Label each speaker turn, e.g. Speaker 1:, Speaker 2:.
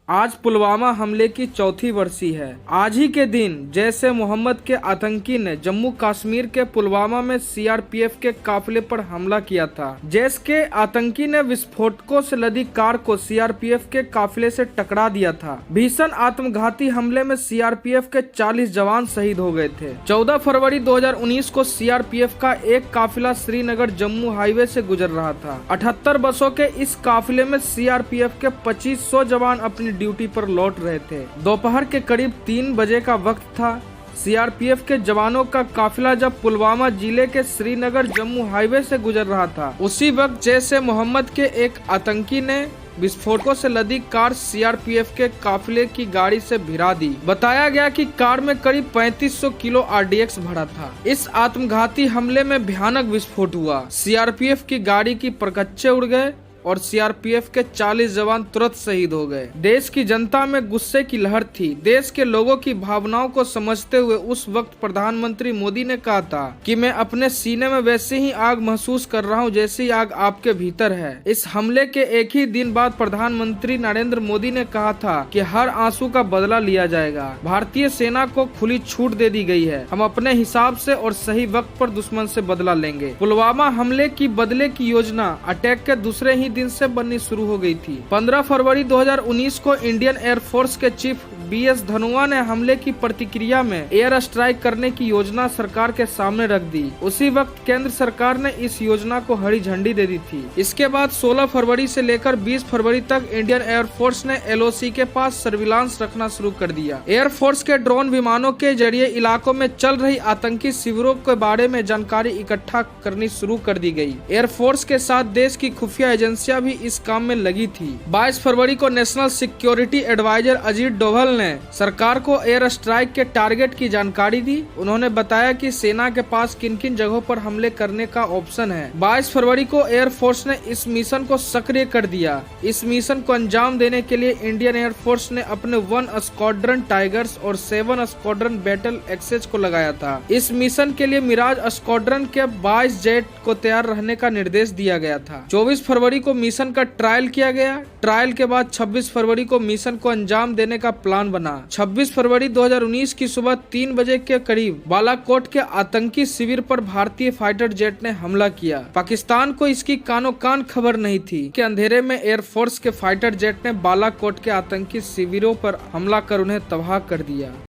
Speaker 1: आज पुलवामा हमले की चौथी वर्षी है। आज ही के दिन जैश ए मोहम्मद के आतंकी ने जम्मू कश्मीर के पुलवामा में सीआरपीएफ के काफिले पर हमला किया था। जैश के आतंकी ने विस्फोटकों से लदी कार को सीआरपीएफ के काफिले से टकरा दिया था। भीषण आत्मघाती हमले में सीआरपीएफ के 40 जवान शहीद हो गए थे। 14 फरवरी 2019 को सीआरपीएफ का एक काफिला श्रीनगर जम्मू हाईवे से गुजर रहा था। 78 बसों के इस काफिले में सीआरपीएफ के 2500 जवान अपनी ड्यूटी पर लौट रहे थे। दोपहर के करीब 3 बजे का वक्त था। सीआरपीएफ के जवानों का काफिला जब पुलवामा जिले के श्रीनगर जम्मू हाईवे से गुजर रहा था, उसी वक्त जैश ए मोहम्मद के एक आतंकी ने विस्फोटकों से लदी कार सीआरपीएफ के काफिले की गाड़ी से भिड़ा दी। बताया गया कि कार में करीब 3500 किलो आरडीएक्स भरा था। इस आत्मघाती हमले में भयानक विस्फोट हुआ। सीआरपीएफ की गाड़ी की परकच्चे उड़ गए और सीआरपीएफ के 40 जवान तुरंत शहीद हो गए। देश की जनता में गुस्से की लहर थी। देश के लोगों की भावनाओं को समझते हुए उस वक्त प्रधानमंत्री मोदी ने कहा था कि मैं अपने सीने में वैसे ही आग महसूस कर रहा हूं जैसी आग आपके भीतर है। इस हमले के एक ही दिन बाद प्रधानमंत्री नरेंद्र मोदी ने कहा था कि हर आंसू का बदला लिया जाएगा। भारतीय सेना को खुली छूट दे दी गई है। हम अपने हिसाब से और सही वक्त पर दुश्मन से बदला लेंगे। पुलवामा हमले की बदले की योजना अटैक के दूसरे ही दिन से बननी शुरू हो गई थी। 15 फरवरी 2019 को इंडियन एयरफोर्स के चीफ बीएस धनोआ ने हमले की प्रतिक्रिया में एयर स्ट्राइक करने की योजना सरकार के सामने रख दी। उसी वक्त केंद्र सरकार ने इस योजना को हरी झंडी दे दी थी। इसके बाद 16 फरवरी से लेकर 20 फरवरी तक इंडियन एयरफोर्स ने एलओसी के पास सर्विलांस रखना शुरू कर दिया। एयरफोर्स के ड्रोन विमानों के जरिए इलाकों में चल रही आतंकी शिविरों के बारे में जानकारी इकट्ठा करनी शुरू कर दी गई। एयरफोर्स के साथ देश की खुफिया एजेंसियां भी इस काम में लगी थी। 22 फरवरी को national security adviser Ajit Doval ने सरकार को एयर स्ट्राइक के टारगेट की जानकारी दी। उन्होंने बताया कि सेना के पास किन किन जगहों पर हमले करने का ऑप्शन है। 22 फरवरी को एयरफोर्स ने इस मिशन को सक्रिय कर दिया। इस मिशन को अंजाम देने के लिए इंडियन एयरफोर्स ने अपने 1 स्क्वाड्रन टाइगर्स और 7 स्क्वाड्रन बैटल एक्सेस को लगाया था। इस मिशन के लिए मिराज स्क्वाड्रन के 22 जेट को तैयार रहने का निर्देश दिया गया था। 24 फरवरी को मिशन का ट्रायल किया गया। ट्रायल के बाद 26 फरवरी को मिशन को अंजाम देने का प्लान बना। 26 फरवरी 2019 की सुबह 3 बजे के करीब बालाकोट के आतंकी शिविर पर भारतीय फाइटर जेट ने हमला किया। पाकिस्तान को इसकी कानो कान खबर नहीं थी कि अंधेरे में एयरफोर्स के फाइटर जेट ने बालाकोट के आतंकी शिविरों पर हमला कर उन्हें तबाह कर दिया।